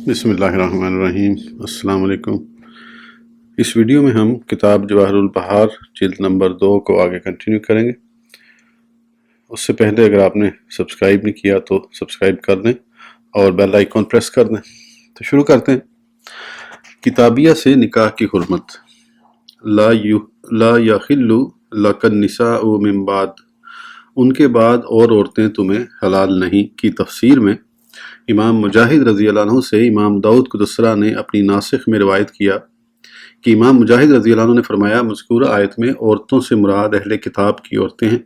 بسم اللہ الرحمن الرحیم۔ السلام علیکم۔ اس ویڈیو میں ہم کتاب جواہر البحار جلد نمبر 2 کو آگے کنٹینیو کریں گے۔ اس سے پہلے اگر آپ نے سبسکرائب نہیں کیا تو سبسکرائب کر دیں اور بیل آئیکن پریس کر دیں۔ تو شروع کرتے ہیں۔ کتابیہ سے نکاح کی حرمت۔ لا یحل لک النساء من بعد، ان کے بعد اور عورتیں تمہیں حلال نہیں کی تفسیر میں امام مجاہد رضی اللہ عنہ سے امام داؤد قدسرہ نے اپنی ناسخ میں روایت کیا کہ امام مجاہد رضی اللہ عنہ نے فرمایا، مذکورہ آیت میں عورتوں سے مراد اہل کتاب کی عورتیں ہیں،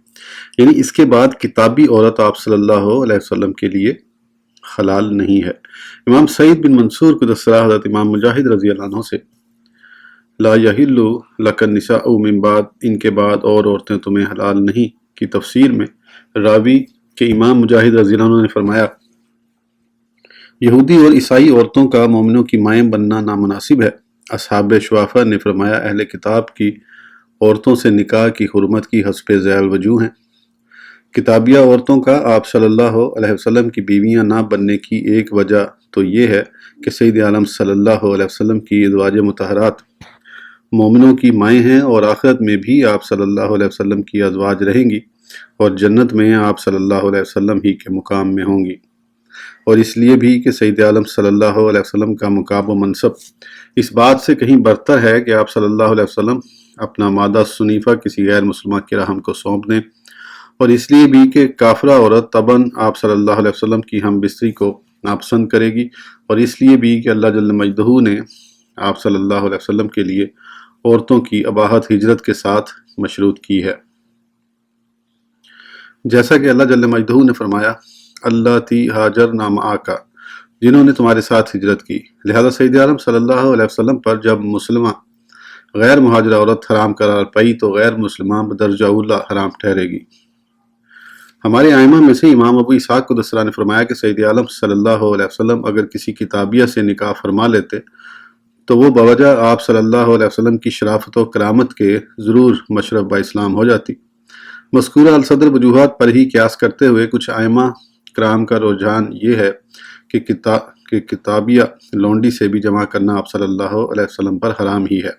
یعنی اس کے بعد کتابی عورت آپ صلی اللہ علیہ وسلم کے لیے حلال نہیں ہے۔ امام سعید بن منصور قدسرہ حضرت امام مجاہد رضی اللہ عنہ سے لا یحل لک النساء من بعد، ان کے بعد اور عورتیں تمہیں حلال نہیں کی تفسیر میں راوی کہ امام مجاہد رضی اللہ عنہ نے فرمایا، یہودی اور عیسائی عورتوں کا مومنوں کی مائیں بننا نامناسب ہے۔ اصحاب شوافہ نے فرمایا، اہل کتاب کی عورتوں سے نکاح کی حرمت کی حسب ذیل وجوہ ہیں۔ کتابیہ عورتوں کا آپ صلی اللہ علیہ وسلم کی بیویاں نہ بننے کی ایک وجہ تو یہ ہے کہ سید عالم صلی اللہ علیہ وسلم کی ازواج مطہرات مومنوں کی مائیں ہیں اور آخرت میں بھی آپ صلی اللہ علیہ وسلم کی ازواج رہیں گی اور جنت میں آپ صلی اللہ علیہ وسلم ہی کے مقام میں ہوں گی، اور اس لیے بھی کہ سید عالم صلی اللہ علیہ وسلم کا مقام و منصب اس بات سے کہیں برتر ہے کہ آپ صلی اللہ علیہ وسلم اپنا مادہ سنیفہ کسی غیر مسلمہ کے رحم کو سونپ دیں، اور اس لیے بھی کہ کافرہ عورت طبعاً آپ صلی اللہ علیہ وسلم کی ہم بستری کو ناپسند کرے گی، اور اس لیے بھی کہ اللہ جل مجدہ نے آپ صلی اللہ علیہ وسلم کے لیے عورتوں کی اباحت ہجرت کے ساتھ مشروط کی ہے، جیسا کہ اللہ جل مجدہ نے فرمایا، اللہ تی ہاجر نام آکا، جنہوں نے تمہارے ساتھ ہجرت کی۔ لہذا سید عالم صلی اللہ علیہ وسلم پر جب مسلمہ غیر مہاجرہ عورت حرام قرار پائی تو غیر مسلمہ بدرجہ اولا حرام ٹھہرے گی۔ ہمارے ائمہ میں سے امام ابو اسحاق قدسرہ نے فرمایا کہ سید عالم صلی اللہ علیہ وسلم اگر کسی کتابیہ سے نکاح فرما لیتے تو وہ بوجہ آپ صلی اللہ علیہ وسلم کی شرافت و کرامت کے ضرور مشرف با اسلام ہو جاتی۔ مذکورہ الصدر وجوہات پر ہی قیاس کرتے ہوئے کچھ ائمہ کرام کا رجحان یہ ہے کہ کتابیہ لونڈی سے بھی جمع کرنا آپ صلی اللہ علیہ وسلم پر حرام ہی ہے،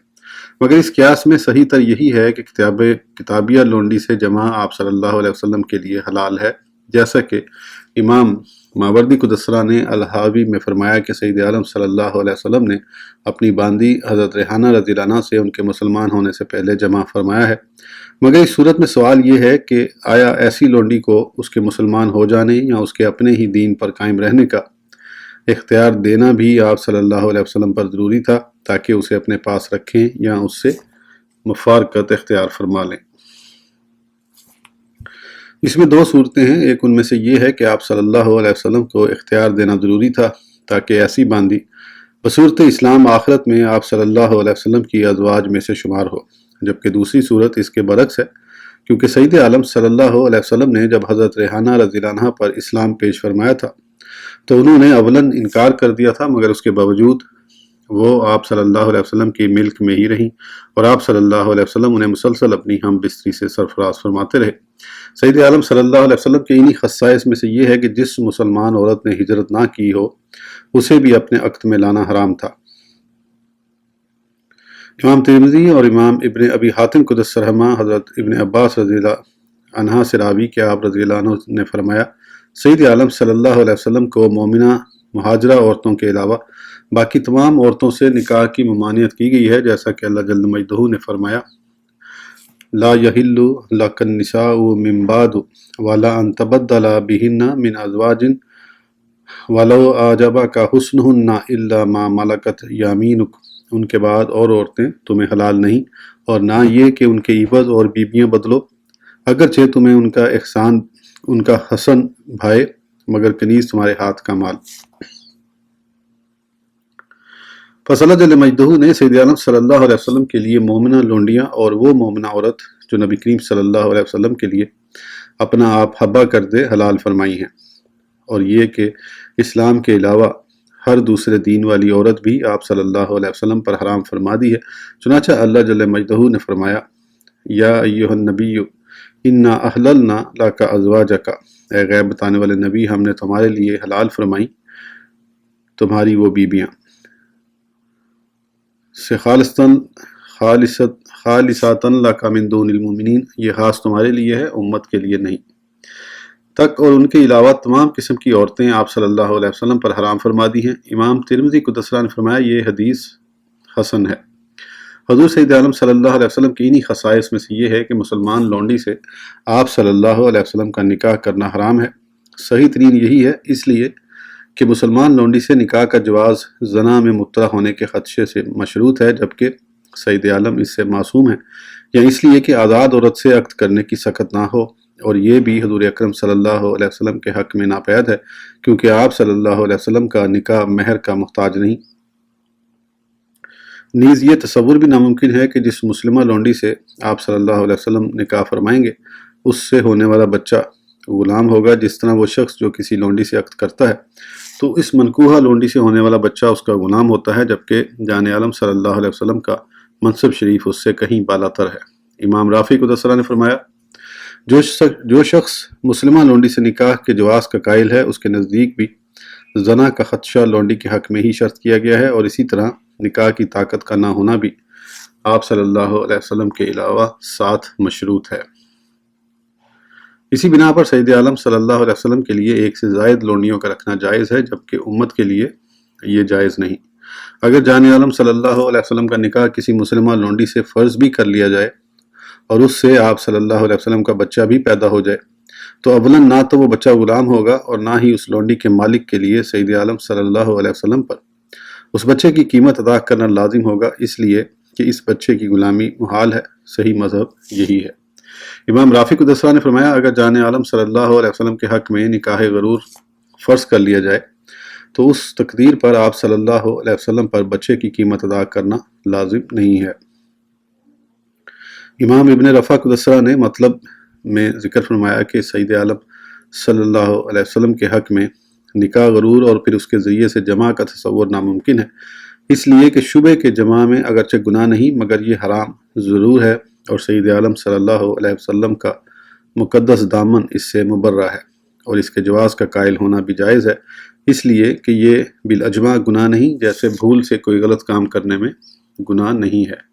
مگر اس قیاس میں صحیح تر یہی ہے کہ کتابیہ لونڈی سے جمع آپ صلی اللہ علیہ وسلم کے لیے حلال ہے، جیسا کہ امام ماوردی قدسرہ نے الحاوی میں فرمایا کہ سید عالم صلی اللہ علیہ وسلم نے اپنی باندی حضرت ریحانہ رضی اللہ عنہ سے ان کے مسلمان ہونے سے پہلے جمع فرمایا ہے، مگر اس صورت میں سوال یہ ہے کہ آیا ایسی لونڈی کو اس کے مسلمان ہو جانے یا اس کے اپنے ہی دین پر قائم رہنے کا اختیار دینا بھی آپ صلی اللہ علیہ وسلم پر ضروری تھا تاکہ اسے اپنے پاس رکھیں یا اس سے مفارقت اختیار فرما لیں؟ اس میں دو صورتیں ہیں، ایک ان میں سے یہ ہے کہ آپ صلی اللہ علیہ وسلم کو اختیار دینا ضروری تھا تاکہ ایسی باندی بصورت اسلام آخرت میں آپ صلی اللہ علیہ وسلم کی ازواج میں سے شمار ہو، جبکہ دوسری صورت اس کے برعکس ہے، کیونکہ سید عالم صلی اللہ علیہ وسلم نے جب حضرت ریحانہ رضی اللہ عنہ پر اسلام پیش فرمایا تھا تو انہوں نے اولاً انکار کر دیا تھا، مگر اس کے باوجود وہ آپ صلی اللہ علیہ وسلم کی ملک میں ہی رہیں اور آپ صلی اللہ علیہ وسلم انہیں مسلسل اپنی ہم بستری سے سرفراز فرماتے رہے۔ سید عالم صلی اللہ علیہ وسلم کے انہی خصائص میں سے یہ ہے کہ جس مسلمان عورت نے ہجرت نہ کی ہو اسے بھی اپنے عقد میں لانا حرام تھا۔ امام ترمذی اور امام ابن ابی حاتم قدسرہما حضرت ابن عباس رضی اللہ عنہ سے راوی کہ آپ رضی اللہ عنہ نے فرمایا، سید عالم صلی اللہ علیہ وسلم کو مومنہ مہاجرہ عورتوں کے علاوہ باقی تمام عورتوں سے نکاح کی ممانعت کی گئی ہے، جیسا کہ اللہ جل مجدہ نے فرمایا، لا یحل لک النساء من بعد ولا ان تبدل بہن من ازواج ولو اعجبک حسنہن الا ما ملکت یمینک، ان کے بعد اور عورتیں تمہیں حلال نہیں اور نہ یہ کہ ان کے عوض اور بیویاں بدلو، اگرچہ تمہیں ان کا احسان ان کا حسن بھائے مگر کنیز تمہارے ہاتھ کا مال۔ پس اللہ جل مجدہ نے سید عالم صلی اللہ علیہ وسلم کے لیے مومنہ لونڈیاں اور وہ مومنہ عورت جو نبی کریم صلی اللہ علیہ وسلم کے لیے اپنا آپ حبا کر دے حلال فرمائی ہیں، اور یہ کہ اسلام کے علاوہ ہر دوسرے دین والی عورت بھی آپ صلی اللہ علیہ وسلم پر حرام فرما دی ہے، چنانچہ اللہ جل مجدہ نے فرمایا، یا ایہا النبی انا احللنا لک ازواجک، اے غیب بتانے والے نبی ہم نے تمہارے لیے حلال فرمائی تمہاری وہ بیبیاں سے خالصاتن لک من دون المؤمنین، یہ خاص تمہارے لیے ہے، امت کے لیے نہیں، تک اور ان کے علاوہ تمام قسم کی عورتیں آپ صلی اللہ علیہ وسلم پر حرام فرما دی ہیں۔ امام ترمذی قدس سرہ نے فرمایا یہ حدیث حسن ہے۔ حضور سید عالم صلی اللہ علیہ وسلم کی انہی خصائص میں سے یہ ہے کہ مسلمان لونڈی سے آپ صلی اللہ علیہ وسلم کا نکاح کرنا حرام ہے۔ صحیح ترین یہی ہے، اس لیے کہ مسلمان لونڈی سے نکاح کا جواز زنا میں مبتلا ہونے کے خدشے سے مشروط ہے، جبکہ سید عالم اس سے معصوم ہیں، یا اس لیے کہ آزاد عورت سے عقد کرنے کی سخت نہ ہو، اور یہ بھی حضور اکرم صلی اللہ علیہ وسلم کے حق میں ناپید ہے، کیونکہ آپ صلی اللہ علیہ وسلم کا نکاح مہر کا محتاج نہیں۔ نیز یہ تصور بھی ناممکن ہے کہ جس مسلمہ لونڈی سے آپ صلی اللہ علیہ وسلم نکاح فرمائیں گے اس سے ہونے والا بچہ غلام ہوگا، جس طرح وہ شخص جو کسی لونڈی سے عقد کرتا ہے تو اس منکوحہ لونڈی سے ہونے والا بچہ اس کا غلام ہوتا ہے، جبکہ جان عالم صلی اللہ علیہ وسلم کا منصب شریف اس سے کہیں بالا تر ہے۔ امام رافع قدس سرہ نے فرمایا جو شخص مسلمہ لونڈی سے نکاح کے جواز کا قائل ہے، اس کے نزدیک بھی زنا کا خدشہ لونڈی کے حق میں ہی شرط کیا گیا ہے، اور اسی طرح نکاح کی طاقت کا نہ ہونا بھی آپ صلی اللہ علیہ وسلم کے علاوہ ساتھ مشروط ہے۔ اسی بنا پر سید عالم صلی اللہ علیہ وسلم کے لیے ایک سے زائد لونڈیوں کا رکھنا جائز ہے، جبکہ امت کے لیے یہ جائز نہیں۔ اگر جان عالم صلی اللہ علیہ وسلم کا نکاح کسی مسلمہ لونڈی سے فرض بھی کر لیا جائے اور اس سے آپ صلی اللہ علیہ وسلم کا بچہ بھی پیدا ہو جائے تو اولاً نہ تو وہ بچہ غلام ہوگا اور نہ ہی اس لونڈی کے مالک کے لیے سید عالم صلی اللہ علیہ وسلم پر اس بچے کی قیمت ادا کرنا لازم ہوگا، اس لیے کہ اس بچے کی غلامی محال ہے۔ صحیح مذہب یہی ہے۔ امام رافع قدس سرہ نے فرمایا اگر جان عالم صلی اللہ علیہ وسلم کے حق میں نکاح غرور فرض کر لیا جائے تو اس تقدیر پر آپ صلی اللہ علیہ وسلم پر بچے کی قیمت ادا کرنا لازم نہیں ہے۔ امام ابن رفع قدس سرہ نے مطلب میں ذکر فرمایا کہ سید عالم صلی اللہ علیہ وسلم کے حق میں نکاح غرور اور پھر اس کے ذریعے سے جمع کا تصور ناممکن ہے، اس لیے کہ شبہ کے جمع میں اگرچہ گناہ نہیں مگر یہ حرام ضرور ہے، اور سید عالم صلی اللہ علیہ وسلم کا مقدس دامن اس سے مبرہ ہے، اور اس کے جواز کا قائل ہونا بھی جائز ہے، اس لیے کہ یہ بالاجماع گناہ نہیں، جیسے بھول سے کوئی غلط کام کرنے میں گناہ نہیں ہے۔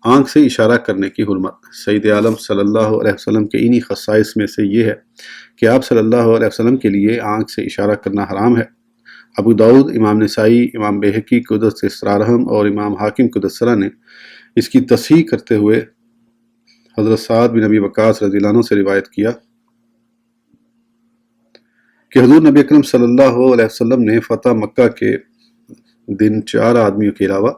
آنکھ سے اشارہ کرنے کی حرمت۔ سید عالم صلی اللہ علیہ وسلم کے انہی خصائص میں سے یہ ہے کہ آپ صلی اللہ علیہ وسلم کے لیے آنکھ سے اشارہ کرنا حرام ہے۔ ابو داؤد، امام نسائی، امام بیہقی قدس اسرارہم اور امام حاکم قدس سرہ نے اس کی تصحیح کرتے ہوئے حضرت سعد بن ابی وقاص رضی اللہ عنہ سے روایت کیا کہ حضور نبی اکرم صلی اللہ علیہ وسلم نے فتح مکہ کے دن 4 آدمیوں کے علاوہ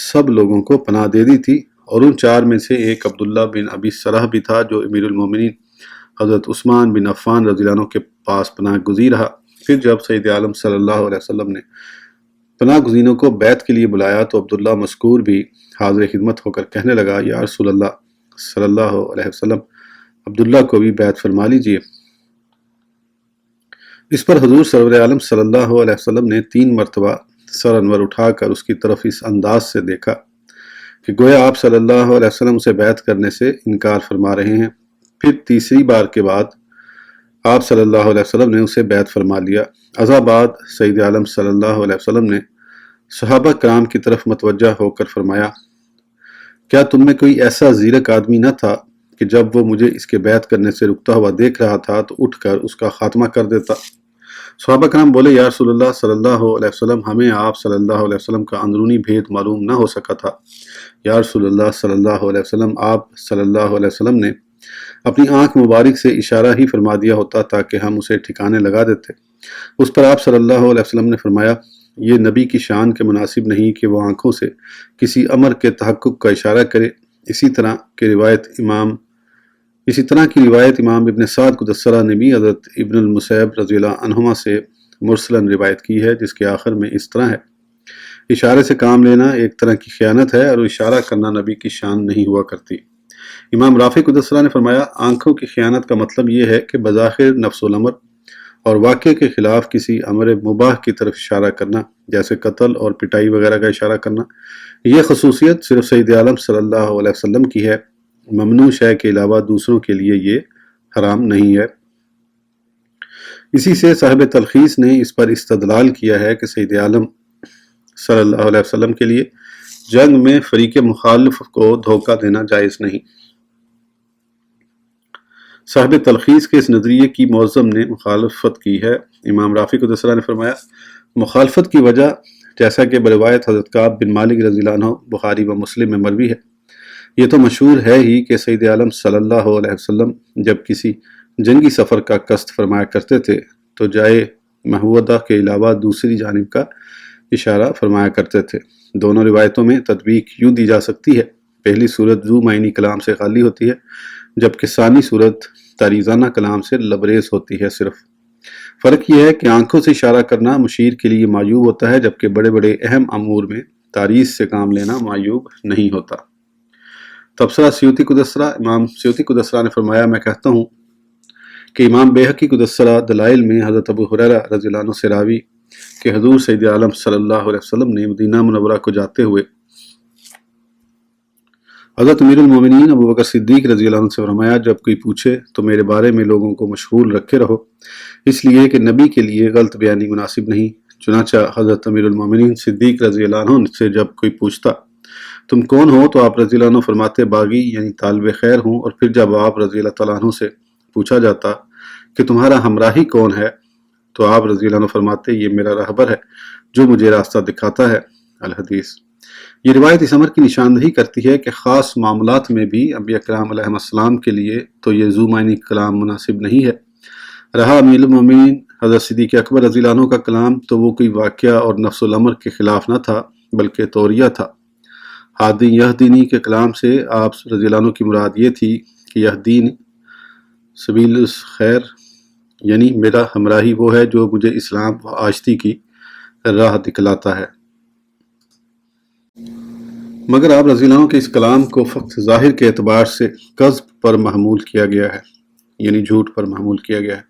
سب لوگوں کو پناہ دے دی تھی، اور ان 4 میں سے ایک عبداللہ بن ابی سرح بھی تھا جو امیر المومنین حضرت عثمان بن عفان رضی اللہ عنہ کے پاس پناہ گزین رہا۔ پھر جب سید عالم صلی اللہ علیہ وسلم نے پناہ گزینوں کو بیعت کے لیے بلایا تو عبداللہ مذکور بھی حاضر خدمت ہو کر کہنے لگا یا رسول اللہ صلی اللہ علیہ وسلم، عبداللہ کو بھی بیعت فرما لیجئے۔ اس پر حضور سرور عالم صلی اللہ علیہ وسلم نے 3 مرتبہ سر انور اٹھا کر اس کی طرف اس انداز سے دیکھا کہ گویا آپ صلی اللہ علیہ وسلم اسے بیعت کرنے سے انکار فرما رہے ہیں۔ پھر تیسری بار کے بعد آپ صلی اللہ علیہ وسلم نے اسے بیعت فرما لیا۔ ازاں بعد سید عالم صلی اللہ علیہ وسلم نے صحابہ کرام کی طرف متوجہ ہو کر فرمایا کیا تم میں کوئی ایسا زیرک آدمی نہ تھا کہ جب وہ مجھے اس کے بیعت کرنے سے رکتا ہوا دیکھ رہا تھا تو اٹھ کر اس کا خاتمہ کر دیتا؟ صحابہ کرام بولے یا رسول اللہ صلی اللہ علیہ وسلم، ہمیں آپ صلی اللہ علیہ وسلم کا اندرونی بھید معلوم نہ ہو سکا تھا۔ یا رسول اللہ صلی اللہ علیہ وسلم، آپ صلی اللہ علیہ وسلم نے اپنی آنکھ مبارک سے اشارہ ہی فرما دیا ہوتا تاکہ ہم اسے ٹھکانے لگا دیتے۔ اس پر آپ صلی اللہ علیہ وسلم نے فرمایا یہ نبی کی شان کے مناسب نہیں کہ وہ آنکھوں سے کسی امر کے تحقق کا اشارہ کرے۔ اسی طرح کی روایت امام ابن سعد قدس سرہ نے بھی حضرت ابن المسیب رضی اللہ عنہما سے مرسلاً روایت کی ہے، جس کے آخر میں اس طرح ہے اشارے سے کام لینا ایک طرح کی خیانت ہے اور اشارہ کرنا نبی کی شان نہیں ہوا کرتی۔ امام رافع قدس سرہ نے فرمایا آنکھوں کی خیانت کا مطلب یہ ہے کہ بظاہر نفس الامر اور واقعے کے خلاف کسی امر مباح کی طرف اشارہ کرنا، جیسے قتل اور پٹائی وغیرہ کا اشارہ کرنا۔ یہ خصوصیت صرف سید عالم صلی اللہ علیہ وسلم کی ہے، ممنوع شے کے علاوہ دوسروں کے لیے یہ حرام نہیں ہے۔ اسی سے صاحب تلخیص نے اس پر استدلال کیا ہے کہ سید عالم صلی اللہ علیہ وسلم کے لیے جنگ میں فریق مخالف کو دھوکہ دینا جائز نہیں۔ صاحب تلخیص کے اس نظریے کی معظم نے مخالفت کی ہے۔ امام رافع قدس سرہ نے فرمایا مخالفت کی وجہ جیسا کہ بروایت حضرت کعب بن مالک رضی اللہ عنہ بخاری و مسلم میں مروی ہے، یہ تو مشہور ہے ہی کہ سید عالم صلی اللہ علیہ وسلم جب کسی جنگی سفر کا قصد فرمایا کرتے تھے تو جائے محودہ کے علاوہ دوسری جانب کا اشارہ فرمایا کرتے تھے۔ دونوں روایتوں میں تطبیق یوں دی جا سکتی ہے، پہلی صورت ذو معنی کلام سے خالی ہوتی ہے جبکہ ثانی صورت تعریضانہ کلام سے لبریز ہوتی ہے۔ صرف فرق یہ ہے کہ آنکھوں سے اشارہ کرنا مشیر کے لیے معیوب ہوتا ہے جبکہ بڑے بڑے اہم امور میں تعریض سے کام لینا معیوب نہیں ہوتا۔ تبصرہ سیوطی قدس سرہ، امام سیوطی قدس سرہ نے فرمایا میں کہتا ہوں کہ امام بیہقی قدس سرہ دلائل میں حضرت ابو ہریرہ رضی اللہ عنہ سے راوی کہ حضور سید عالم صلی اللہ علیہ وسلم نے مدینہ منورہ کو جاتے ہوئے حضرت امیر المومنین ابو بکر صدیق رضی اللہ عنہ سے فرمایا جب کوئی پوچھے تو میرے بارے میں لوگوں کو مشغول رکھے رہو، اس لیے کہ نبی کے لیے غلط بیانی مناسب نہیں۔ چنانچہ حضرت امیر المومنین صدیق رضی اللہ عنہ سے جب کوئی پوچھتا تم کون ہو تو آپ رضی اللہ عنہ فرماتے باغی یعنی طالب خیر ہوں، اور پھر جب آپ رضی اللہ تعالیٰ عنہ سے پوچھا جاتا کہ تمہارا ہمراہی کون ہے تو آپ رضی اللہ عنہ فرماتے یہ میرا رہبر ہے جو مجھے راستہ دکھاتا ہے۔ الحدیث۔ یہ روایت اس امر کی نشاندہی کرتی ہے کہ خاص معاملات میں بھی انبیاء کرام علیہ السلام کے لیے تو یہ ذو معنی کلام مناسب نہیں ہے۔ رہا امیر المومنین حضرت صدیق اکبر رضی اللہ عنہ کا کلام تو وہ کوئی واقعہ اور نفس الامر کے خلاف نہ تھا بلکہ توریہ تھا۔ ہادی یہدینی کے کلام سے آپ رضی اللہ عنہ کی مراد یہ تھی کہ یہدین سبیل خیر یعنی میرا ہمراہی وہ ہے جو مجھے اسلام و آشتی کی راہ دکھلاتا ہے۔ مگر آپ رضی اللہ عنہ کے اس کلام کو فقط ظاہر کے اعتبار سے کذب پر محمول کیا گیا ہے، یعنی جھوٹ پر محمول کیا گیا ہے،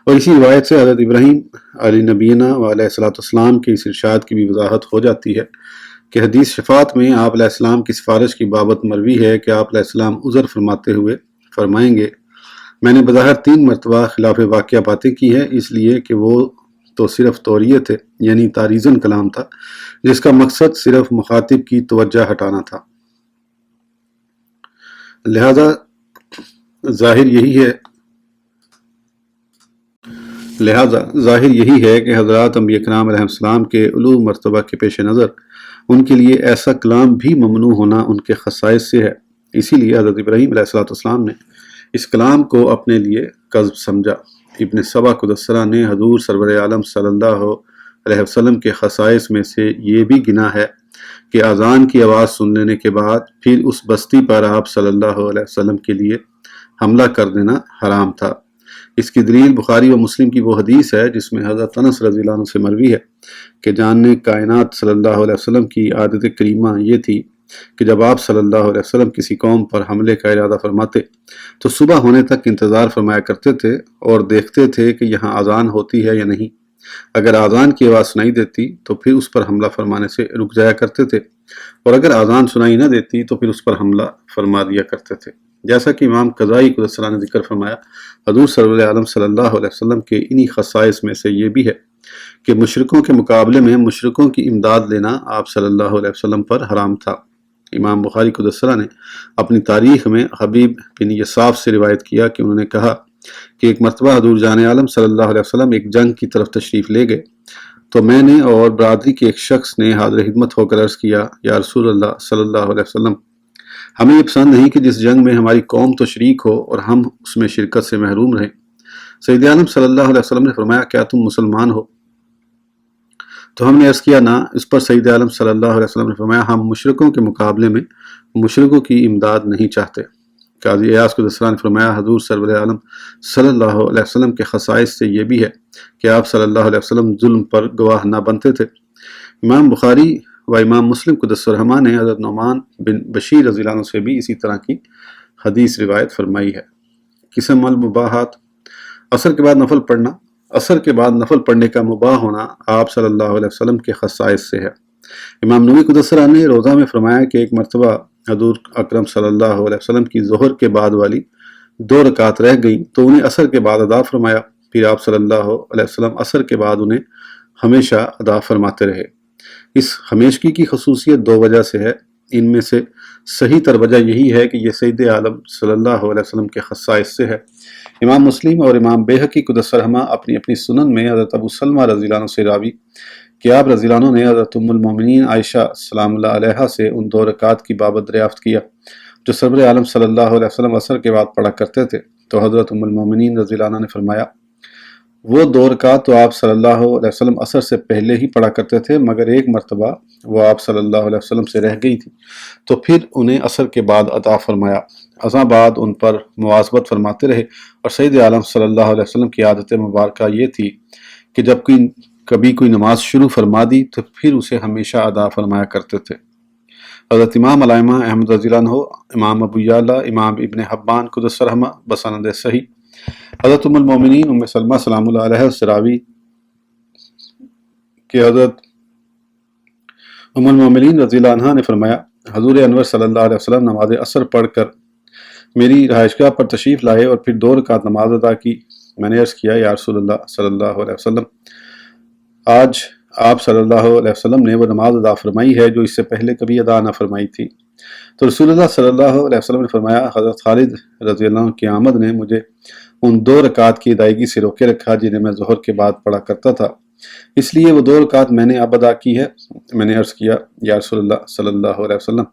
اور اسی روایت سے حضرت ابراہیم علیہ نبینا و علیہ السلام کے اس ارشاد کی بھی وضاحت ہو جاتی ہے کہ حدیث شفاعت میں آپ علیہ السلام کی سفارش کی بابت مروی ہے کہ آپ علیہ السلام عذر فرماتے ہوئے فرمائیں گے میں نے بظاہر 3 مرتبہ خلاف واقعہ باتیں کی ہیں، اس لیے کہ وہ تو صرف توریہ تھے یعنی تعریضاً کلام تھا جس کا مقصد صرف مخاطب کی توجہ ہٹانا تھا۔ لہذا ظاہر یہی ہے کہ حضرات انبیاء کرام علیہ السلام کے علو مرتبہ کے پیش نظر ان کے لیے ایسا کلام بھی ممنوع ہونا ان کے خصائص سے ہے۔ اسی لیے حضرت ابراہیم علیہ السلام نے اس کلام کو اپنے لیے کذب سمجھا۔ ابن سبا قدس سرہ نے حضور سرور عالم صلی اللہ علیہ وسلم کے خصائص میں سے یہ بھی گنا ہے کہ اذان کی آواز سن لینے کے بعد پھر اس بستی پر آپ صلی اللہ علیہ وسلم کے لیے حملہ کر دینا حرام تھا۔ اس کی دلیل بخاری و مسلم کی وہ حدیث ہے جس میں حضرت انس رضی اللہ عنہ سے مروی ہے کہ جان کائنات صلی اللہ علیہ وسلم کی عادت کریمہ یہ تھی کہ جب آپ صلی اللہ علیہ وسلم کسی قوم پر حملے کا ارادہ فرماتے تو صبح ہونے تک انتظار فرمایا کرتے تھے اور دیکھتے تھے کہ یہاں اذان ہوتی ہے یا نہیں۔ اگر اذان کی آواز سنائی دیتی تو پھر اس پر حملہ فرمانے سے رک جایا کرتے تھے، اور اگر اذان سنائی نہ دیتی تو پھر اس پر حملہ فرما دیا کرتے تھے۔ جیسا کہ امام قضائی قدس سرہ نے ذکر فرمایا حضور صلی عالم صلی اللہ علیہ وسلم کے انہی خصائص میں سے یہ بھی ہے کہ مشرکوں کے مقابلے میں مشرکوں کی امداد لینا آپ صلی اللہ علیہ وسلم پر حرام تھا۔ امام بخاری قدس سرہ نے اپنی تاریخ میں حبیب بن یصاف سے روایت کیا کہ انہوں نے کہا کہ ایک مرتبہ حضور جان عالم صلی اللہ علیہ وسلم ایک جنگ کی طرف تشریف لے گئے تو میں نے اور برادری کے ایک شخص نے حاضر خدمت ہو کر عرض کیا یا رسول اللہ صلی اللہ علیہ وسلم ہمیں یہ پسند نہیں کہ جس جنگ میں ہماری قوم تو شریک ہو اور ہم اس میں شرکت سے محروم رہیں۔ سید عالم صلی اللہ علیہ وسلم نے فرمایا کیا تم مسلمان ہو؟ تو ہم نے عرض کیا نہ۔ اس پر سید عالم صلی اللہ علیہ وسلم نے فرمایا ہم مشرکوں کے مقابلے میں مشرکوں کی امداد نہیں چاہتے۔ قاضی ایاز قدس سرہ نے فرمایا حضور سرور عالم صلی اللہ علیہ وسلم کے خصائص سے یہ بھی ہے کہ آپ صلی اللہ علیہ وسلم ظلم پر گواہ نہ بنتے تھے۔ امام بخاری و امام مسلم قدس سرہما نے حضرت نعمان بن بشیر رضی اللہ عنہ سے بھی اسی طرح کی حدیث روایت فرمائی ہے۔ قسم المباحات، عصر کے بعد نفل پڑھنے کا مباح ہونا آپ صلی اللہ علیہ وسلم کے خصائص سے ہے۔ امام نووی قدس سرہ نے روضہ میں فرمایا کہ ایک مرتبہ حضور اکرم صلی اللہ علیہ وسلم کی ظہر کے بعد والی 2 رکعت رہ گئیں تو انہیں عصر کے بعد ادا فرمایا۔ پھر آپ صلی اللہ علیہ وسلم عصر کے بعد انہیں ہمیشہ ادا فرماتے رہے۔ اس ہمیشگی کی خصوصیت دو وجہ سے ہے۔ ان میں سے صحیح تر وجہ یہی ہے کہ یہ سید عالم صلی اللہ علیہ وسلم کے خصائص سے ہے۔ امام مسلم اور امام بیہقی قدس سرہما اپنی اپنی سنن میں حضرت ابو سلمہ رضی اللہ عنہ سے راوی کہ آپ رضی اللہ عنہ نے حضرت ام المومنین عائشہ سلام اللہ علیہا سے ان 2 رکعات کی بابت دریافت کیا جو سرور عالم صلی اللہ علیہ وسلم عصر کے بعد پڑھا کرتے تھے، تو حضرت ام المومنین رضی اللہ عنہ نے فرمایا وہ 2 رکعات تو آپ صلی اللہ علیہ وسلم عصر سے پہلے ہی پڑھا کرتے تھے، مگر ایک مرتبہ وہ آپ صلی اللہ علیہ وسلم سے رہ گئی تھی تو پھر انہیں عصر کے بعد عطا فرمایا۔ ازاں بعد ان پر مواظبت فرماتے رہے، اور سید عالم صلی اللہ علیہ وسلم کی عادت مبارکہ یہ تھی کہ جب کبھی کوئی نماز شروع فرما دی تو پھر اسے ہمیشہ ادا فرمایا کرتے تھے۔ حضرت امام علامہ احمد رضی اللہ عنہ، امام ابو یعلا، امام ابن حبان قدس سرہما بسند صحیح حضرت ام المومنین ام سلمہ سلام اللہ علیہ سے راوی کہ حضرت ام المومنین رضی اللہ عنہ نے فرمایا حضور انور صلی اللہ علیہ وسلم نماز عصر پڑھ کر میری رہائشگاہ پر تشریف لائے اور پھر 2 رکعت نماز ادا کی۔ میں نے عرض کیا یا رسول اللہ صلی اللہ علیہ وسلم، آج آپ صلی اللہ علیہ وسلم نے وہ نماز ادا فرمائی ہے جو اس سے پہلے کبھی ادا نہ فرمائی تھی۔ تو رسول اللہ صلی اللہ علیہ وسلم نے فرمایا حضرت خالد رضی اللہ عنہ کی آمد نے مجھے ان 2 رکعات کی ادائیگی سے روکے رکھا جنہیں میں ظہر کے بعد پڑھا کرتا تھا، اس لیے وہ 2 رکعات میں نے اب ادا کی ہے۔ میں نے عرض کیا یا رسول اللہ صلی اللہ علیہ وسلم،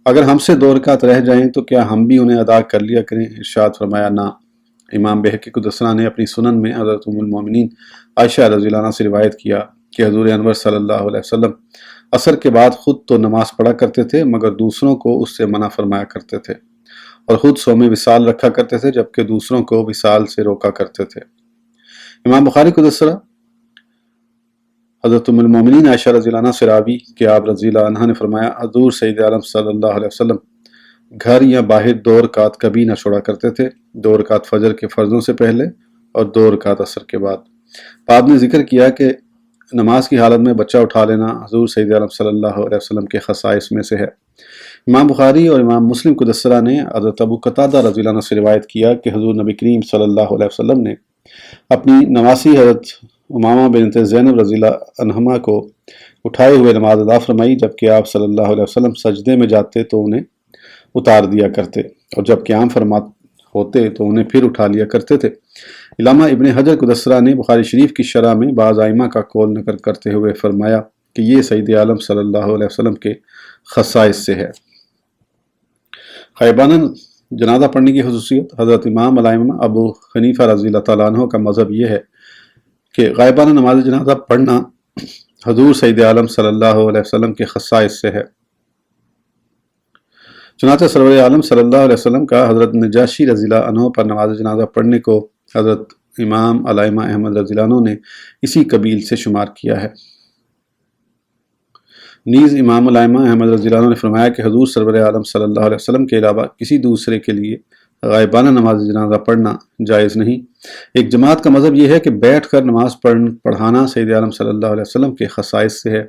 اگر ہم سے 2 رکعات رہ جائیں تو کیا ہم بھی انہیں ادا کر لیا کریں؟ ارشاد فرمایا نہ۔ امام بیہقی قدس نے اپنی سنن میں حضرت ام المومنین عائشہ رضی اللہ عنہ سے روایت کیا کہ حضور انور صلی اللہ علیہ وسلم عصر کے بعد خود تو نماز پڑھا کرتے تھے مگر دوسروں کو اس سے منع فرمایا کرتے تھے، اور خود صوم وصال رکھا کرتے تھے جبکہ دوسروں کو وصال سے روکا کرتے تھے۔ امام بخاری قدس سرہ حضرت ام المومنین عائشہ رضی اللہ عنہ سے راوی کہ آپ رضی اللہ عنہ نے فرمایا حضور سید عالم صلی اللہ علیہ وسلم گھر یا باہر 2 رکعات کبھی نہ چھوڑا کرتے تھے، 2 رکعات فجر کے فرضوں سے پہلے اور 2 رکعات عصر کے بعد۔ بعد نے ذکر کیا کہ نماز کی حالت میں بچہ اٹھا لینا حضور سید عالم صلی اللہ علیہ وسلم کے خصائص میں سے ہے۔ امام بخاری اور امام مسلم قدس سرہ نے حضرت ابو قتادہ رضی اللہ عنہ سے روایت کیا کہ حضور نبی کریم صلی اللہ علیہ وسلم نے اپنی نواسی حضرت امامہ بنت زینب رضی اللہ عنہما کو اٹھائے ہوئے نماز ادا فرمائی، جبکہ آپ صلی اللہ علیہ وسلم سجدے میں جاتے تو انہیں اتار دیا کرتے اور جب قیام فرما ہوتے تو انہیں پھر اٹھا لیا کرتے تھے۔ علامہ ابن حجر قدس سرہ نے بخاری شریف کی شرح میں بعض ائمہ کا قول نقل کرتے ہوئے فرمایا کہ یہ سید عالم صلی اللہ علیہ وسلم کے خصائص سے ہے۔ غائبانہ جنازہ پڑھنے کی خصوصیت حضرت امام علامہ ابو حنیفہ رضی اللہ تعالیٰ عنہ کا مذہب یہ ہے کہ غائبانہ نماز جنازہ پڑھنا حضور سید عالم صلی اللہ علیہ وسلم کے خصائص سے ہے۔ چنانچہ سرور عالم صلی اللہ علیہ وسلم کا حضرت نجاشی رضی اللہ عنہ پر نماز جنازہ پڑھنے کو حضرت امام علامہ احمد رضی اللہ عنہ نے اسی قبیل سے شمار کیا ہے۔ نیز امام علامہ احمد رضی اللہ عنہ نے فرمایا کہ حضور سرور عالم صلی اللہ علیہ وسلم کے علاوہ کسی دوسرے کے لیے غائبانہ نماز جنازہ پڑھنا جائز نہیں۔ ایک جماعت کا مذہب یہ ہے کہ بیٹھ کر نماز پڑھانا سید عالم صلی اللہ علیہ وسلم کے خصائص سے ہے،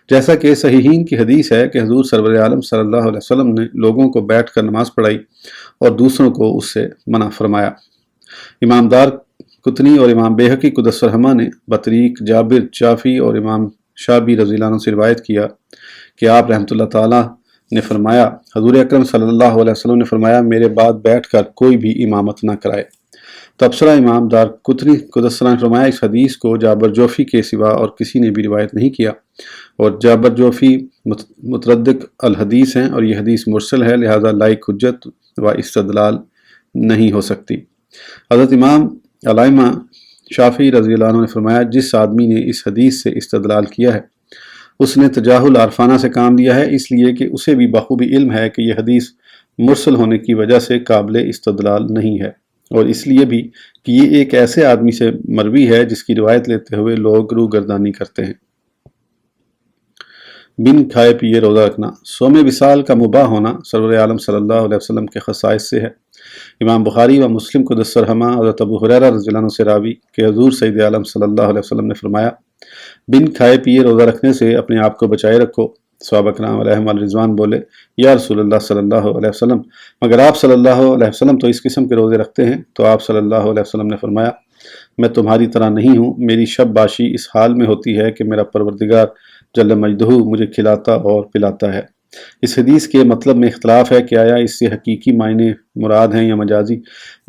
جیسا کہ صحیحین کی حدیث ہے کہ حضور سرور عالم صلی اللہ علیہ وسلم نے لوگوں کو بیٹھ کر نماز پڑھائی اور دوسروں کو اس سے منع فرمایا۔ امام دار قطنی اور امام بیہقی قدس سرہما نے بطریق جابر شافی اور امام شابی رضی اللہ عنہ سے روایت کیا کہ آپ رحمۃ اللہ تعالیٰ نے فرمایا حضور اکرم صلی اللہ علیہ وسلم نے فرمایا میرے بعد بیٹھ کر کوئی بھی امامت نہ کرائے۔ تبصرہ امام دار قطنی قدس نے فرمایا اس حدیث کو جابر جوفی کے سوا اور کسی نے بھی روایت نہیں کیا، اور جابر جوفی متردد الحدیث ہیں اور یہ حدیث مرسل ہے، لہذا لائق حجت و استدلال نہیں ہو سکتی۔ حضرت امام علامہ شافعی رضی اللہ عنہ نے فرمایا جس آدمی نے اس حدیث سے استدلال کیا ہے اس نے تجاہل عارفانہ سے کام لیا ہے، اس لیے کہ اسے بھی بخوبی علم ہے کہ یہ حدیث مرسل ہونے کی وجہ سے قابل استدلال نہیں ہے، اور اس لیے بھی کہ یہ ایک ایسے آدمی سے مروی ہے جس کی روایت لیتے ہوئے لوگ روگردانی کرتے ہیں۔ بن کھائے پیے روزہ رکھنا۔ صوم وصال کا مباح ہونا سرور عالم صلی اللہ علیہ وسلم کے خصائص سے ہے۔ امام بخاری و مسلم قدس سرہما حضرت ابو ہریرہ رضی اللہ عنہ سے راوی کہ حضور سید عالم صلی اللہ علیہ وسلم نے فرمایا بن کھائے پیے روزہ رکھنے سے اپنے آپ کو بچائے رکھو۔ صحابہ کرام علیہم الرضوان بولے یا رسول اللہ صلی اللہ علیہ وسلم مگر آپ صلی اللہ علیہ وسلم تو اس قسم کے روزے رکھتے ہیں؟ تو آپ صلی اللہ علیہ وسلم نے فرمایا میں تمہاری طرح نہیں ہوں، میری شب باشی اس حال میں ہوتی ہے کہ میرا پروردگار جل مجدہ مجھے کھلاتا اور پلاتا ہے۔ اس حدیث کے مطلب میں اختلاف ہے کہ آیا اس سے حقیقی معنی مراد ہیں یا مجازی۔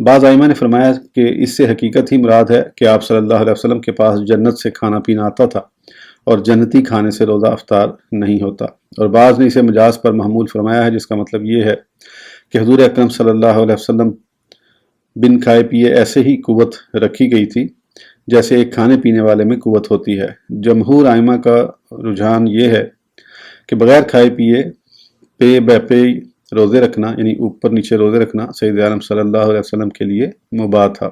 بعض ائمہ نے فرمایا کہ اس سے حقیقت ہی مراد ہے کہ آپ صلی اللہ علیہ وسلم کے پاس جنت سے کھانا پینا آتا تھا اور جنتی کھانے سے روزہ افطار نہیں ہوتا، اور بعض نے اسے مجاز پر محمول فرمایا ہے، جس کا مطلب یہ ہے کہ حضور اکرم صلی اللہ علیہ وسلم بن کھائے پیے ایسے ہی قوت رکھی گئی تھی جیسے ایک کھانے پینے والے میں قوت ہوتی ہے۔ جمہور ائمہ کا رجحان یہ ہے کہ بغیر کھائے پیے پے بے پے روزے رکھنا، یعنی اوپر نیچے روزے رکھنا، سید عالم صلی اللہ علیہ وسلم کے لیے مباح تھا،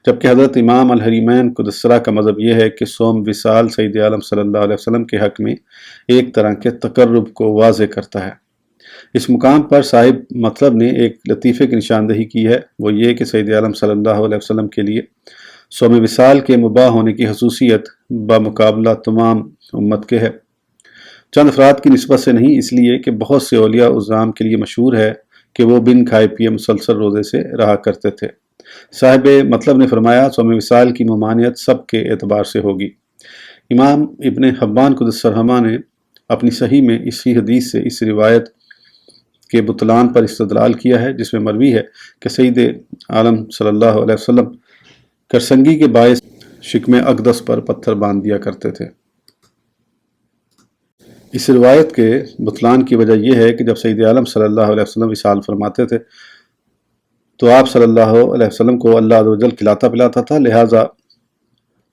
جبکہ حضرت امام الحریمین قدس سرہ کا مذہب یہ ہے کہ صوم وصال سید عالم صلی اللہ علیہ وسلم کے حق میں ایک طرح کے تقرب کو واضح کرتا ہے۔ اس مقام پر صاحب مطلب نے ایک لطیفے کی نشاندہی کی ہے، وہ یہ کہ سید عالم صلی اللہ علیہ وسلم کے لیے صوم وصال کے مباح ہونے کی خصوصیت بمقابلہ تمام امت کے ہے، چند افراد کی نسبت سے نہیں، اس لیے کہ بہت سے اولیاء عظام کے لیے مشہور ہے کہ وہ بن کھائے پیے مسلسل روزے سے رہا کرتے تھے۔ صاحب مطلب نے فرمایا صوم وصال کی ممانعت سب کے اعتبار سے ہوگی۔ امام ابن حبان قدس سرہما نے اپنی صحیح میں اسی حدیث سے اس روایت کے بطلان پر استدلال کیا ہے، جس میں مروی ہے کہ سید عالم صلی اللہ علیہ وسلم کرسنگی کے باعث شکم اقدس پر پتھر باندھ دیا کرتے تھے۔ اس روایت کے بطلان کی وجہ یہ ہے کہ جب سید عالم صلی اللہ علیہ وسلم وصال فرماتے تھے تو آپ صلی اللہ علیہ وسلم کو اللہ عز و جل کھلاتا پلاتا تھا، لہٰذا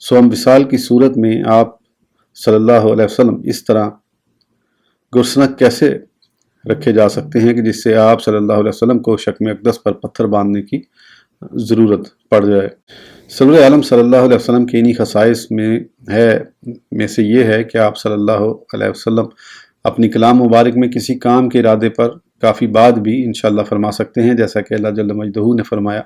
صوم وصال کی صورت میں آپ صلی اللہ علیہ وسلم اس طرح گرسنک کیسے رکھے جا سکتے ہیں کہ جس سے آپ صلی اللہ علیہ وسلم کو شکم اقدس پر پتھر باندھنے کی ضرورت پڑ جائے۔ سرور عالم صلی اللہ علیہ وسلم کی انہی خصائص میں سے یہ ہے کہ آپ صلی اللہ علیہ وسلم اپنی کلام مبارک میں کسی کام کے ارادے پر کافی بعد بھی انشاءاللہ فرما سکتے ہیں، جیسا کہ اللہ جل مجدہ نے فرمایا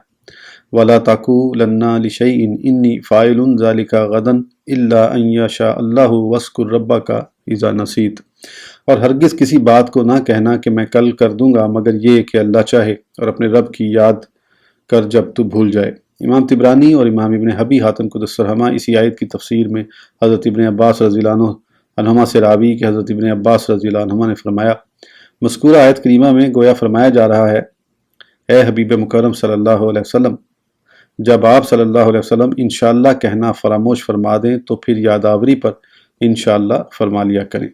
وَلَا تَقُولَنَّ لِشَيْءٍ إِنِّي فَاعِلٌ ذَلِكَ غَدًا إِلَّا أَن يَشَاءَ اللَّهُ وَاذْكُرْ رَبَّكَ إِذَا نَسِيتَ، اور ہرگز کسی بات کو نہ کہنا کہ میں کل کر دوں گا مگر یہ کہ اللہ چاہے، اور اپنے رب کی یاد کر جب تو بھول جائے۔ امام طبرانی اور امام ابن حبی حاتم قدس سرہما اسی آیت کی تفسیر میں حضرت ابن عباس رضی اللہ عنہما سے راوی کہ حضرت ابن عباس رضی اللہ عنہما نے فرمایا، مذکورہ آیت کریمہ میں گویا فرمایا جا رہا ہے، اے حبیب مکرم صلی اللہ علیہ وسلم، جب آپ صلی اللہ علیہ وسلم انشاءاللہ کہنا فراموش فرما دیں تو پھر یادآوری پر انشاءاللہ فرما لیا کریں۔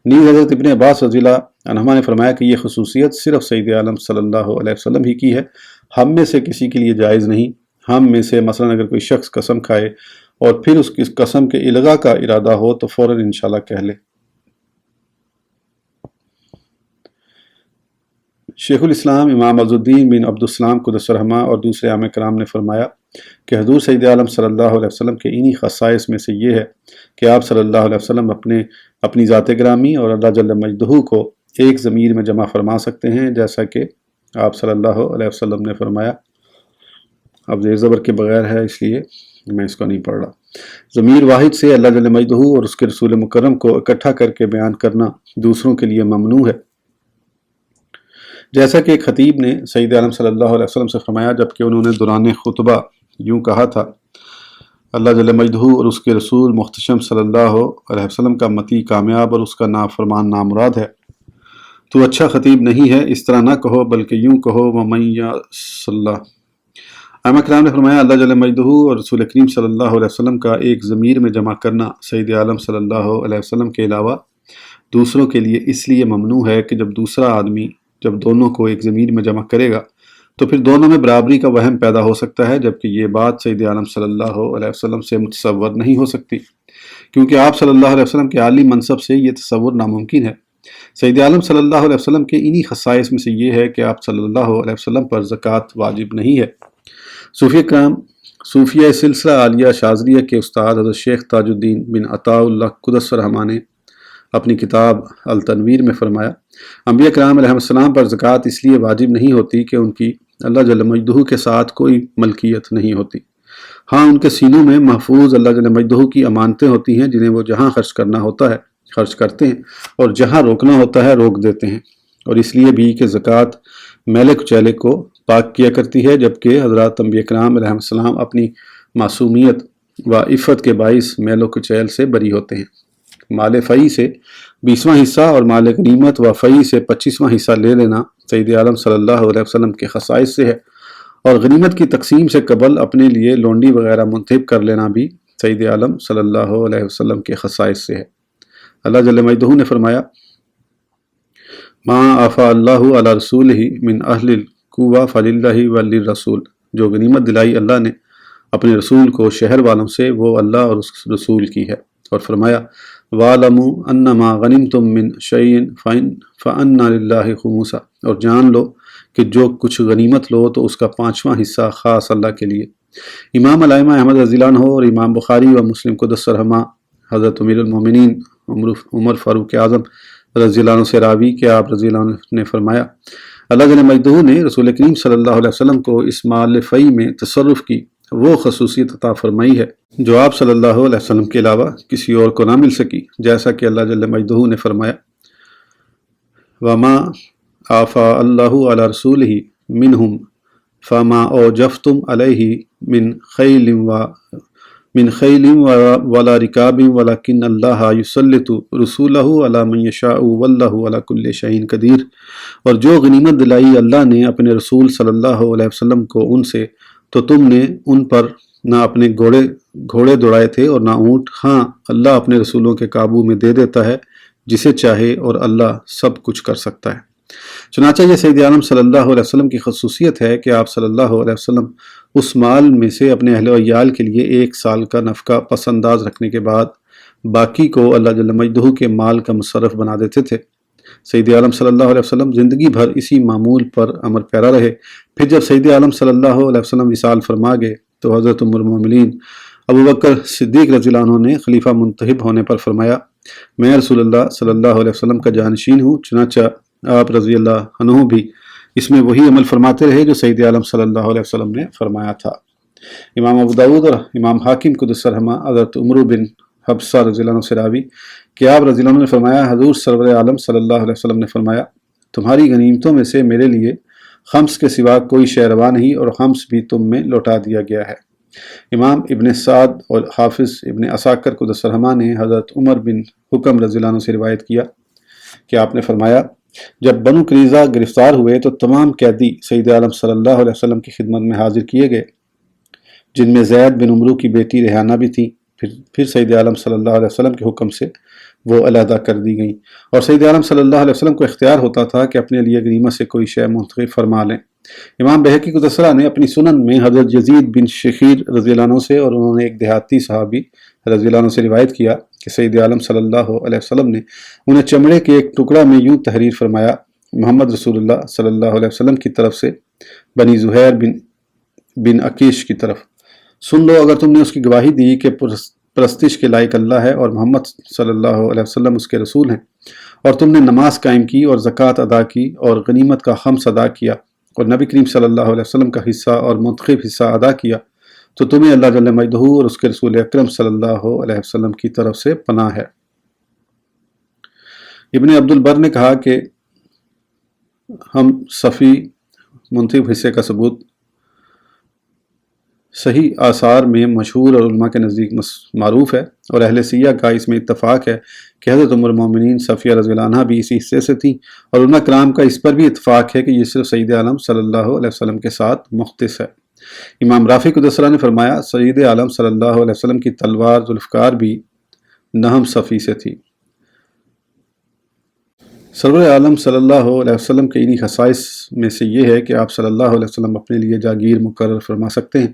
نیز حضرت ابن عباس رضی اللہ عنہما نے فرمایا کہ یہ خصوصیت صرف سید عالم صلی اللہ علیہ وسلم ہی کی ہے، ہم میں سے کسی کے لیے جائز نہیں۔ ہم میں سے مثلا اگر کوئی شخص قسم کھائے اور پھر اس کی قسم کے الغاء کا ارادہ ہو تو فوراً انشاءاللہ کہہ لے۔ شیخ الاسلام امام عز الدین بن عبدالسلام قدس رحمہ اور دوسرے ائمہ کرام نے فرمایا کہ حضور سید عالم صلی اللہ علیہ وسلم کے انہی خصائص میں سے یہ ہے کہ آپ صلی اللہ علیہ وسلم اپنی ذات گرامی اور اللہ جل مجدہ کو ایک ضمیر میں جمع فرما سکتے ہیں، جیسا کہ آپ صلی اللہ علیہ وسلم نے فرمایا، اب زیر زبر کے بغیر ہے اس لیے میں اس کو نہیں پڑھ رہا، ضمیر واحد سے اللہ جل مجدہ اور اس کے رسول مکرم کو اکٹھا کر کے بیان کرنا دوسروں کے لیے ممنوع ہے، جیسا کہ ایک خطیب نے سید عالم صلی اللہ علیہ وسلم سے فرمایا جبکہ انہوں نے دوران خطبہ یوں کہا تھا، اللہ جل مجدہ اور اس کے رسول محتشم صلی اللہ علیہ وسلم کا متی کامیاب اور اس کا نافرمان نامراد ہے، تو اچھا خطیب نہیں ہے، اس طرح نہ کہو بلکہ یوں کہو وَمَن یَعْصِ اللَّهَ۔ ائمہ کرام نے فرمایا اللہ جل مجدہ اور رسول کریم صلی اللہ علیہ وسلم کا ایک ضمیر میں جمع کرنا سید عالم صلی اللہ علیہ وسلم کے علاوہ دوسروں کے لیے اس لیے ممنوع ہے کہ جب دوسرا آدمی جب دونوں کو ایک ضمیر میں جمع کرے گا تو پھر دونوں میں برابری کا وہم پیدا ہو سکتا ہے، جبکہ یہ بات سید عالم صلی اللہ علیہ وسلم سے متصور نہیں ہو سکتی، کیونکہ آپ صلی اللہ علیہ وسلم کے عالی منصب سے یہ تصور ناممکن ہے۔ سید عالم صلی اللہ علیہ وسلم کے انہی خصائص میں سے یہ ہے کہ آپ صلی اللہ علیہ وسلم پر زکوٰۃ واجب نہیں ہے۔ صوفیہ سلسلہ عالیہ شاذلیہ کے استاد حضرت شیخ تاج الدین بن عطاء اللہ قدس رحمہ نے اپنی کتاب التنویر میں فرمایا، انبیاء کرام علیہ السلام پر زکوٰۃ اس لیے واجب نہیں ہوتی کہ ان کی اللہ جل مجدہ کے ساتھ کوئی ملکیت نہیں ہوتی، ہاں ان کے سینوں میں محفوظ اللہ جل مجدہ کی امانتیں ہوتی ہیں جنہیں وہ جہاں خرچ کرنا ہوتا ہے خرچ کرتے ہیں اور جہاں روکنا ہوتا ہے روک دیتے ہیں، اور اس لیے بھی کہ زکوٰۃ میلے کچیلے کو پاک کیا کرتی ہے، جبکہ حضرات انبیاء کرام علیہ السلام اپنی معصومیت و عفت کے باعث میل و کچیل سے بری ہوتے ہیں۔ مال فئی سے 20واں حصہ اور مال غنیمت و فئی سے 25واں حصہ لے لینا سید عالم صلی اللہ علیہ وسلم کے خصائص سے ہے، اور غنیمت کی تقسیم سے قبل اپنے لیے لونڈی وغیرہ منتخب کر لینا بھی سید عالم صلی اللہ علیہ وسلم کے خصائص سے ہے۔ اللہ جل مجدہ نے فرمایا ما آفا اللہ علی رسولہ من اہل القوہ فللہ وللرسول، جو غنیمت دلائی اللہ نے اپنے رسول کو شہر والوں سے وہ اللہ اور اس رسول کی ہے۔ اور فرمایا وَاعْلَمُوا أَنَّمَا غَنِمْتُم مِّن شَيْءٍ فَأَنَّ لِلَّهِ خُمُسَهُ، اور جان لو کہ جو کچھ غنیمت لو تو اس کا 5واں حصہ خاص اللہ کے لیے۔ امام علامہ احمد رضی اللہ عنہ اور امام بخاری و مسلم قدس سرہما حضرت امیر المومنین عمر فاروق اعظم رضی اللہ عنہ سے راوی کہ آپ رضی اللہ عنہ نے فرمایا اللہ جل مجدہ نے رسول کریم صلی اللہ علیہ وسلم کو اس مال فئی میں تصرف کی وہ خصوصیت عطا فرمائی ہے جو آپ صلی اللہ علیہ وسلم کے علاوہ کسی اور کو نہ مل سکی، جیسا کہ اللہ جل مجدہ نے فرمایا وما آفا اللہ علی رسولہ منہم فما اوجفتم علیہ من خیل ولا رکاب ولکن اللہ یسلط رسولہ علی من یشاء واللہ علی کل شیء قدیر، اور جو غنیمت دلائی اللہ نے اپنے رسول صلی اللہ علیہ وسلم کو ان سے، تو تم نے ان پر نہ اپنے گھوڑے دوڑائے تھے اور نہ اونٹ، ہاں اللہ اپنے رسولوں کے قابو میں دے دیتا ہے جسے چاہے، اور اللہ سب کچھ کر سکتا ہے۔ چنانچہ یہ سید عالم صلی اللہ علیہ وسلم کی خصوصیت ہے کہ آپ صلی اللہ علیہ وسلم اس مال میں سے اپنے اہل و عیال کے لیے 1 سال کا نفقہ پس انداز رکھنے کے بعد باقی کو اللہ جل مجدہ کے مال کا مصرف بنا دیتے تھے۔ سید عالم صلی اللہ علیہ وسلم زندگی بھر اسی معمول پر عمل پیرا رہے۔ پھر جب سید عالم صلی اللہ علیہ وسلم وصال فرما گئے تو حضرت ام المومنین ابو بکر صدیق رضی اللہ عنہ نے خلیفہ منتخب ہونے پر فرمایا میں رسول اللہ صلی اللہ علیہ وسلم کا جانشین ہوں، چنانچہ آپ رضی اللہ عنہ بھی اس میں وہی عمل فرماتے رہے جو سید عالم صلی اللہ علیہ وسلم نے فرمایا تھا۔ امام ابو داؤد اور امام حاکم قدس سرہما حضرت عمرو بن حبصہ رضی اللہ عنہ سے راوی کہ آپ رضی اللہ عنہ نے فرمایا حضور سرور عالم صلی اللہ علیہ وسلم نے فرمایا تمہاری غنیمتوں میں سے میرے لیے خمس کے سوا کوئی شے روا نہیں، اور خمس بھی تم میں لوٹا دیا گیا ہے۔ امام ابن سعد اور حافظ ابن عساکر قدس سرہما نے حضرت عمر بن حکم رضی اللہ عنہ سے روایت کیا کہ آپ نے فرمایا جب بنو قریظہ گرفتار ہوئے تو تمام قیدی سید عالم صلی اللہ علیہ وسلم کی خدمت میں حاضر کیے گئے، جن میں زید بن عمرو کی بیٹی ریحانہ بھی تھی۔ پھر سید عالم صلی اللہ علیہ وسلم کے حکم سے وہ علیحدہ کر دی گئیں، اور سید عالم صلی اللہ علیہ وسلم کو اختیار ہوتا تھا کہ اپنے لیے غنیمت سے کوئی شے منتخب فرما لیں۔ امام بہقی قدس سرہ نے اپنی سنن میں حضرت یزید بن شخیر رضی اللہ عنہ سے، اور انہوں نے ایک دیہاتی صحابی رضی اللہ عنہ سے روایت کیا کہ سید عالم صلی اللہ علیہ وسلم نے انہیں چمڑے کے ایک ٹکڑا میں یوں تحریر فرمایا محمد رسول اللہ صلی اللہ علیہ وسلم کی طرف سے بنی زہیر بن عکیش کی طرف، سن لو اگر تم نے اس کی گواہی دی کہ پرستش کے لائق اللہ ہے اور محمد صلی اللہ علیہ وسلم اس کے رسول ہیں، اور تم نے نماز قائم کی اور زکوٰۃ ادا کی اور غنیمت کا خمس ادا کیا اور نبی کریم صلی اللہ علیہ وسلم کا حصہ اور منتخب حصہ ادا کیا، تو تمہیں اللہ جل مجدہ اور اس کے رسول اکرم صلی اللہ علیہ وسلم کی طرف سے پناہ ہے۔ ابن عبد البر نے کہا کہ ہم صفی منتخب حصے کا ثبوت صحیح آثار میں مشہور اور علماء کے نزدیک معروف ہے، اور اہل سیہ کا اس میں اتفاق ہے کہ حضرت ام المومنین صفیہ رضی اللہ عنہ بھی اسی حصے سے تھیں، اور علماء کرام کا اس پر بھی اتفاق ہے کہ یہ صرف سید عالم صلی اللہ علیہ وسلم کے ساتھ مختص ہے۔ امام رافع قدس سرہ نے فرمایا سید عالم صلی اللہ علیہ وسلم کی تلوار ذوالفقار بھی نہم صفی سے تھی۔ سرور عالم صلی اللہ علیہ وسلم کے انہی خصائص میں سے یہ ہے کہ آپ صلی اللہ علیہ وسلم اپنے لیے جاگیر مقرر فرما سکتے ہیں،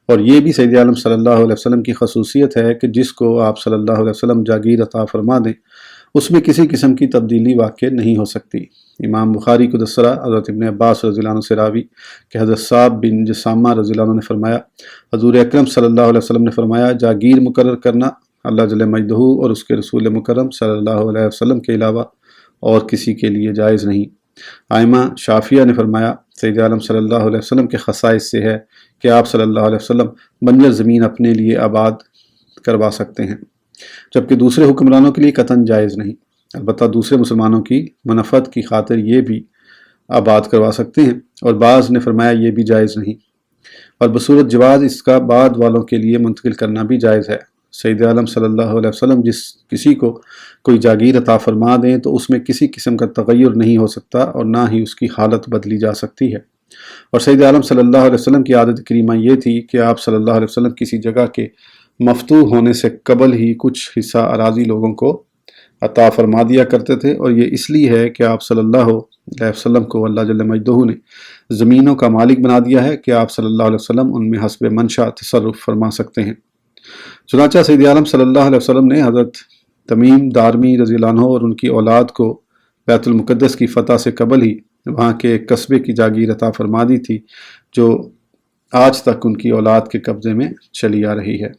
اور یہ بھی سید عالم صلی اللہ علیہ وسلم کی خصوصیت ہے کہ جس کو آپ صلی اللہ علیہ وسلم جاگیر عطا فرما دیں اس میں کسی قسم کی تبدیلی واقع نہیں ہو سکتی۔ امام بخاری قدس سرہ حضرت ابن عباس رضی اللہ عنہ سے راوی کہ حضرت صعب بن جسامہ رضی اللہ عنہ نے فرمایا حضور اکرم صلی اللہ علیہ وسلم نے فرمایا جاگیر مقرر کرنا اللہ جل مجدہ اور اس کے رسول مکرم صلی اللہ علیہ وسلم کے علاوہ اور کسی کے لیے جائز نہیں۔ ائمہ شافعیہ نے فرمایا سید عالم صلی اللہ علیہ وسلم کے خصائص سے ہے کہ آپ صلی اللہ علیہ وسلم بنجر زمین اپنے لیے آباد کروا سکتے ہیں، جبکہ دوسرے حکمرانوں کے لیے قطعاً جائز نہیں۔ البتہ دوسرے مسلمانوں کی منفعت کی خاطر یہ بھی آباد کروا سکتے ہیں، اور بعض نے فرمایا یہ بھی جائز نہیں۔ اور بصورت جواز اس کا بعد والوں کے لیے منتقل کرنا بھی جائز ہے۔ سید عالم صلی اللہ علیہ وسلم جس کسی کو کوئی جاگیر عطا فرما دیں تو اس میں کسی قسم کا تغیر نہیں ہو سکتا اور نہ ہی اس کی حالت بدلی جا سکتی ہے۔ اور سید عالم صلی اللہ علیہ وسلم کی عادت کریمہ یہ تھی کہ آپ صلی اللہ علیہ وسلم کسی جگہ کے مفتوح ہونے سے قبل ہی کچھ حصہ اراضی لوگوں کو عطا فرما دیا کرتے تھے، اور یہ اس لیے ہے کہ آپ صلی اللہ علیہ وسلم کو اللہ جل مجدہ نے زمینوں کا مالک بنا دیا ہے کہ آپ صلی اللہ علیہ وسلم ان میں حسب منشا تصرف فرما سکتے ہیں۔ چنانچہ سید عالم صلی اللہ علیہ وسلم نے حضرت تمیم دارمی رضی اللہ عنہ اور ان کی اولاد کو بیت المقدس کی فتح سے قبل ہی وہاں کے ایک قصبے کی جاگیر عطا فرما دی تھی، جو آج تک ان کی اولاد کے قبضے میں چلی آ رہی ہے۔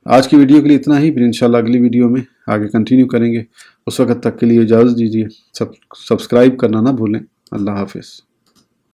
آج کی ویڈیو کے لیے اتنا ہی، پھر انشاءاللہ اگلی ویڈیو میں آگے کنٹینیو کریں گے۔ اس وقت تک کے لیے اجازت دیجیے، سبسکرائب کرنا نہ بھولیں۔ اللہ حافظ۔